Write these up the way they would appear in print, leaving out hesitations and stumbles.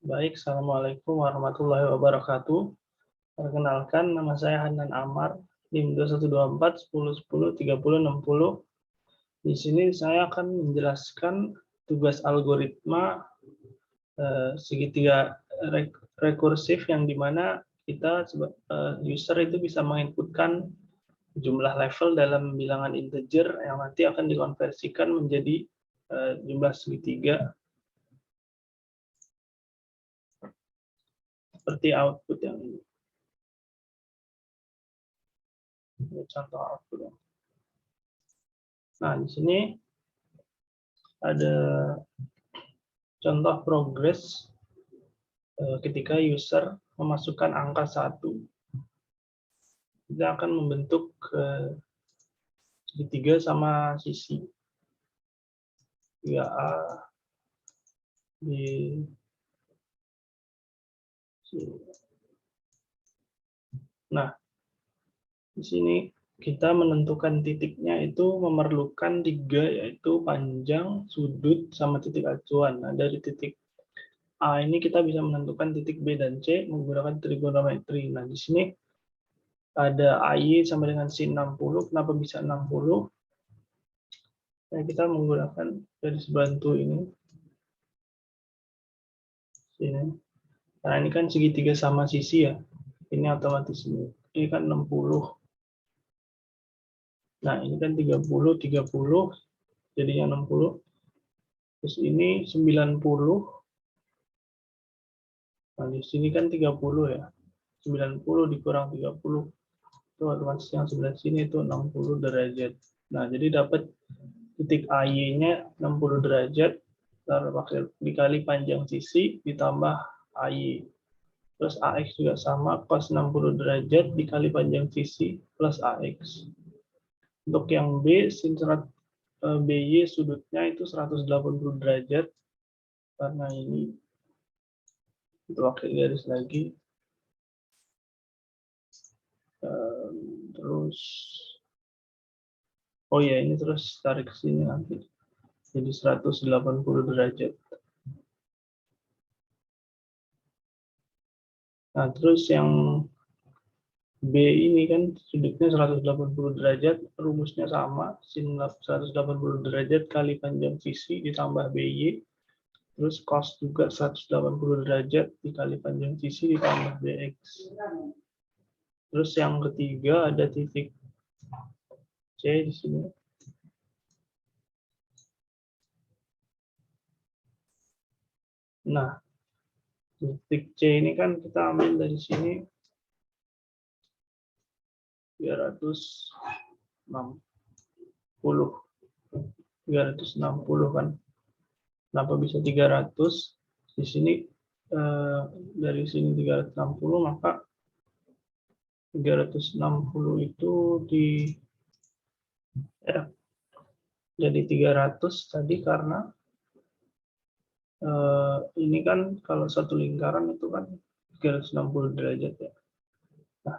Baik, Assalamualaikum warahmatullahi wabarakatuh. Perkenalkan, nama saya Hanan Amar, NIM 2124 10 10 30 60. Di sini saya akan menjelaskan tugas algoritma segitiga rekursif yang dimana kita user itu bisa menginputkan jumlah level dalam bilangan integer yang nanti akan dikonversikan menjadi jumlah segitiga seperti output yang ini. Ini contoh output. Nah, di sini ada contoh progres ketika user memasukkan angka 1. Kita akan membentuk segitiga sama sisi 3A, B, C. Nah, di sini kita menentukan titiknya itu memerlukan 3, yaitu panjang, sudut, sama titik acuan. Nah, dari titik A ini kita bisa menentukan titik B dan C menggunakan trigonometri. Nah, di sini ada AY sama dengan sin 60. Kenapa bisa 60? Nah, kita menggunakan garis bantu ini. Sini. Nah, ini kan segitiga sama sisi ya. Ini otomatis ini. Ini kan 60. Nah, ini kan 30, 30. Jadinya 60. Terus ini 90. Nah, di sini kan 30 ya. 90 dikurang 30. Itu otomatis yang sebelah sini itu 60 derajat. Nah, jadi dapat titik AY-nya 60 derajat, dikali panjang sisi, ditambah AY. Terus AX juga sama, cos 60 derajat, dikali panjang sisi, plus AX. Untuk yang B, sin BY sudutnya itu 180 derajat, karena ini, itu pakai garis lagi. Terus, oh ya, ini terus tarik ke sini nanti. Jadi 180 derajat. Nah, terus yang B ini kan sudutnya 180 derajat, rumusnya sama, sin 180 derajat kali panjang sisi ditambah BY, terus cos juga 180 derajat dikali panjang sisi ditambah BX. Terus yang ketiga ada titik C di sini. Nah, titik C ini kan kita ambil dari sini 360 kan. Kenapa bisa 300? Di sini dari sini 360, maka 360 itu jadi 300 tadi karena ini kan kalau satu lingkaran itu kan 360 derajat ya. Nah,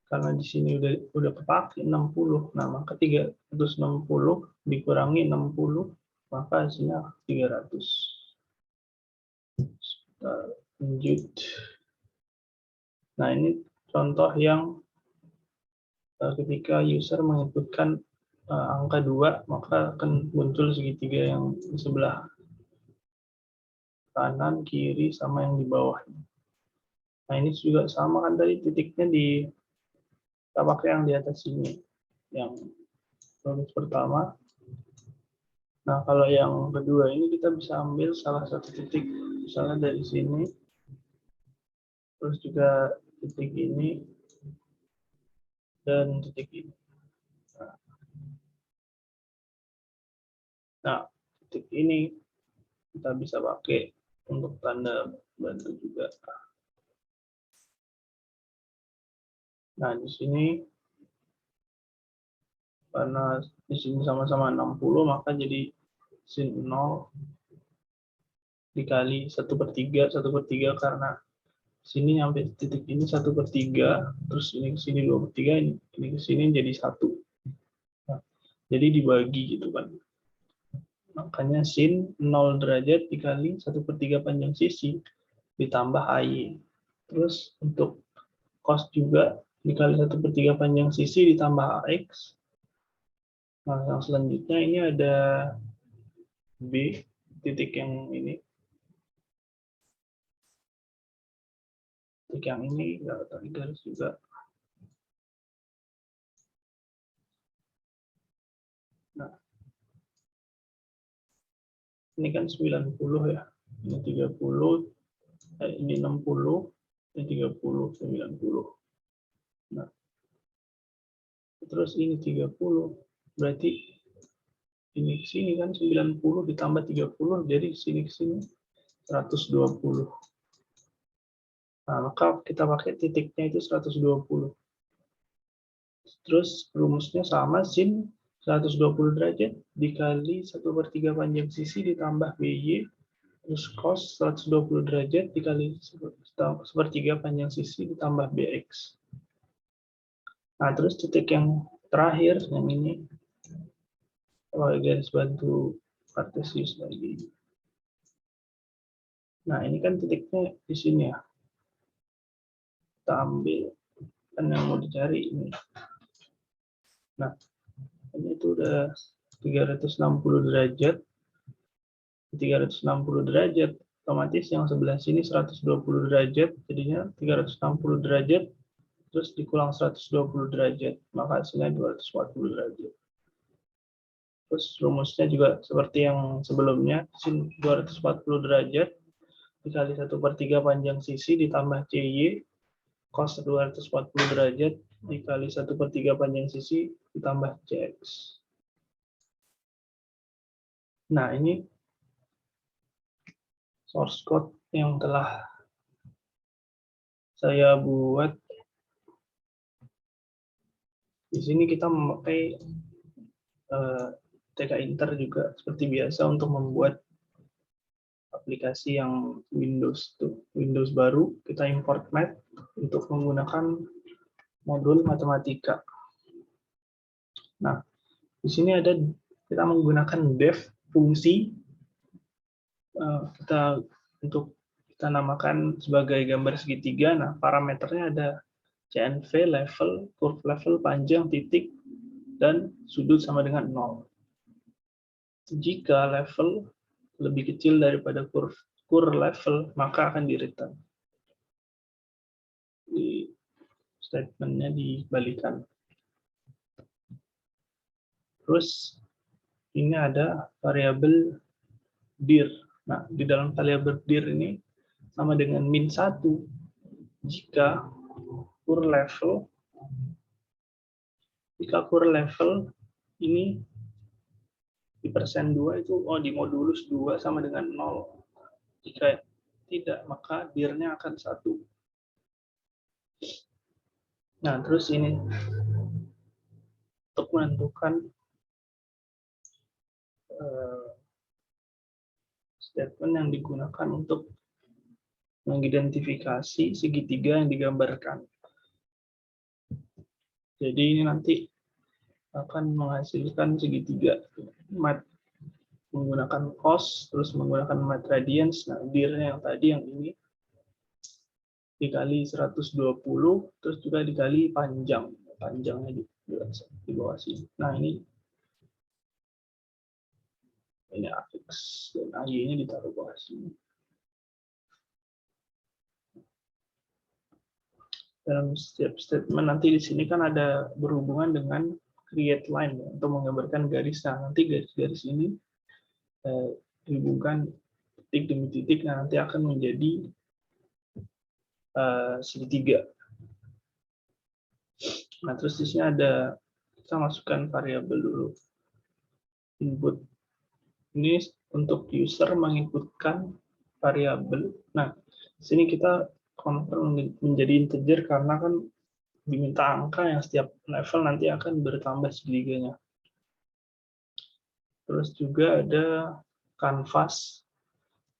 karena di sini udah kepakai 60, nah maka 360 dikurangi 60, maka hasilnya 300. Kita lanjut. Nah, ini contoh yang ketika user menginputkan angka 2, maka akan muncul segitiga yang di sebelah kanan, kiri, sama yang di bawah. Nah, ini juga sama kan tadi titiknya kita pakai yang di atas sini, yang rumus pertama. Nah, kalau yang kedua ini kita bisa ambil salah satu titik, misalnya dari sini, terus juga titik ini, dan titik ini. Nah, titik ini kita bisa pakai untuk tanda bantu juga. Nah, di sini karena di sini sama-sama 60, maka jadi sin 0 dikali 1/3, 1/3 karena sini sampai titik ini 1/3, terus ini ke sini 2/3, ini ke sini jadi 1. Nah, jadi dibagi gitu kan. Makanya sin 0 derajat dikali 1/3 panjang sisi, ditambah AY. Terus untuk cos juga dikali 1/3 panjang sisi ditambah AX. Nah, yang selanjutnya ini ada B, titik yang ini. Titik yang ini, nggak garis juga. Nah, ini kan 90 ya. Ini 30, ini 60, ini 30, 90. Nah, terus ini 30. Berarti ini ke sini kan 90 ditambah 30, jadi sini ke sini 120. Nah, maka kita pakai titiknya itu 120. Terus rumusnya sama, sin 120 derajat dikali 1/3 panjang sisi ditambah BY, terus cos 120 derajat dikali 1/3 panjang sisi ditambah BX. Nah, terus titik yang terakhir, yang ini, pakai garis bantu kartesius lagi. Nah, ini kan titiknya di sini ya. Kita ambil kan yang mau dicari ini. Nah, ini itu udah 360 derajat. 360 derajat, otomatis yang sebelah sini 120 derajat, jadinya 360 derajat, terus dikulang 120 derajat, maka hasilnya 240 derajat. Terus rumusnya juga seperti yang sebelumnya, sin 240 derajat dikali 1/3 panjang sisi ditambah CY, cos 240 derajat dikali 1/3 panjang sisi ditambah CX. Nah, ini source code yang telah saya buat. Di sini kita memakai TK Inter juga seperti biasa untuk membuat aplikasi yang Windows baru. Kita import Math untuk menggunakan modul matematika. Nah, di sini ada kita menggunakan def fungsi. Kita namakan sebagai gambar segitiga. Nah, parameternya ada CNV, level, curve level, panjang, titik, dan sudut sama dengan 0. Jika level lebih kecil daripada curve level, maka akan di-return. Di statementnya dibalikan. Terus ini ada variabel dir. Nah, di dalam variabel dir ini sama dengan -1 jika curve level ini di persen 2 itu di modulus 2 sama dengan 0. Jika tidak, maka dir-nya akan 1. Nah, terus ini untuk menentukan statement yang digunakan untuk mengidentifikasi segitiga yang digambarkan. Jadi ini nanti akan menghasilkan segitiga mat menggunakan cos, terus menggunakan mat radians. Nah, dir-nya yang tadi yang ini dikali 120, terus juga dikali panjangnya di bawah sini. Nah, ini AX dan AY-nya ditaruh bawah sini. Dalam setiap statement nanti di sini kan ada berhubungan dengan create line ya, untuk menggambarkan garis. Nah, nanti garis-garis ini dihubungkan titik demi titik. Nah, nanti akan menjadi segitiga. Nah, terus di sini ada, kita masukkan variabel dulu. Input. Ini untuk user menginputkan variabel. Nah, di sini kita convert menjadi integer karena kan diminta angka yang setiap level nanti akan bertambah segitiganya. Terus juga ada canvas.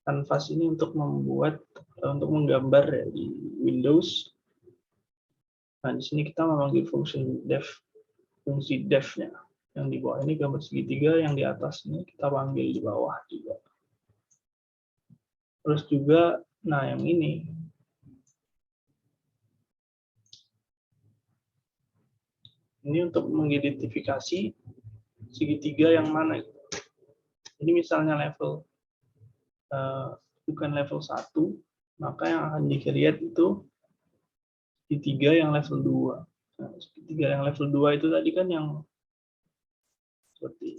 Canvas ini untuk menggambar ya, di Windows. Nah, di sini kita memanggil fungsi def-nya. Yang di bawah ini gambar segitiga, yang di atas ini kita panggil di bawah juga. Terus juga Nah, yang ini. Ini untuk mengidentifikasi segitiga yang mana. Ini misalnya level bukan level 1, maka yang akan di-create itu segitiga yang level 2. Nah, segitiga yang level 2 itu tadi kan yang seperti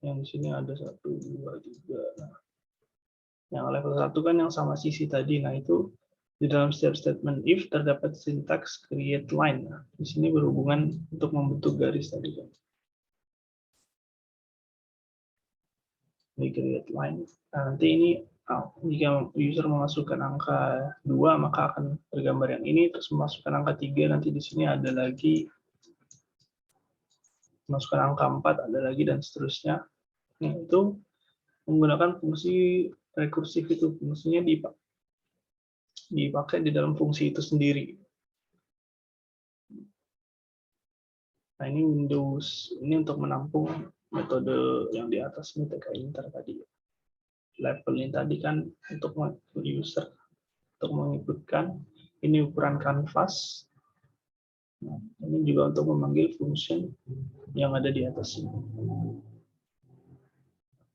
yang di sini ada 1, 2, 3. Nah, yang level 1 kan yang sama sisi tadi. Nah, itu di dalam setiap statement if terdapat sintaks create line. Nah, di sini berhubungan untuk membentuk garis tadi kan. Ini create line. Nah, nanti ini jika user memasukkan angka 2, maka akan tergambar yang ini, terus memasukkan angka 3, nanti di sini ada lagi, memasukkan angka 4, ada lagi, dan seterusnya. Nah, itu menggunakan fungsi rekursif itu, fungsinya dipakai di dalam fungsi itu sendiri. Nah, ini Windows, ini untuk menampung metode yang di atas ini, TK Inter tadi. Level ini tadi kan untuk user, untuk mengikutkan, ini ukuran kanvas. Nah, ini juga untuk memanggil function yang ada di atas ini.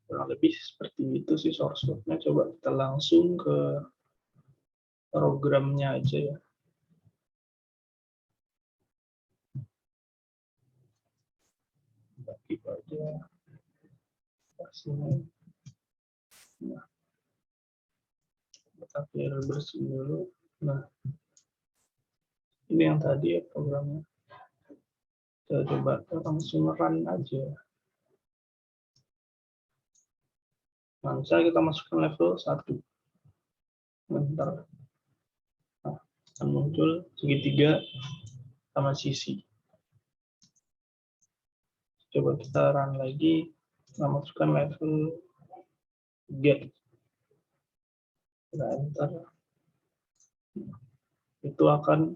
Kurang lebih seperti itu sih source code-nya. Coba kita langsung ke programnya aja ya. Bagi pada versinya. Nah, kita clear bersih dulu. Nah, ini yang tadi ya programnya. Kita coba langsung run aja. Nah, misalnya kita masukkan level 1. Bentar. Nah, akan muncul segitiga sama sisi. Coba kita run lagi. Kita masukkan level get. Kita enter. Itu akan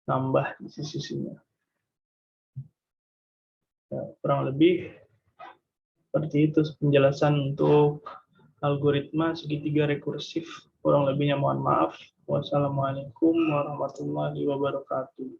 nambah di sisi-sisinya. Ya, kurang lebih seperti itu penjelasan untuk algoritma segitiga rekursif. Kurang lebihnya mohon maaf. Wassalamualaikum warahmatullahi wabarakatuh.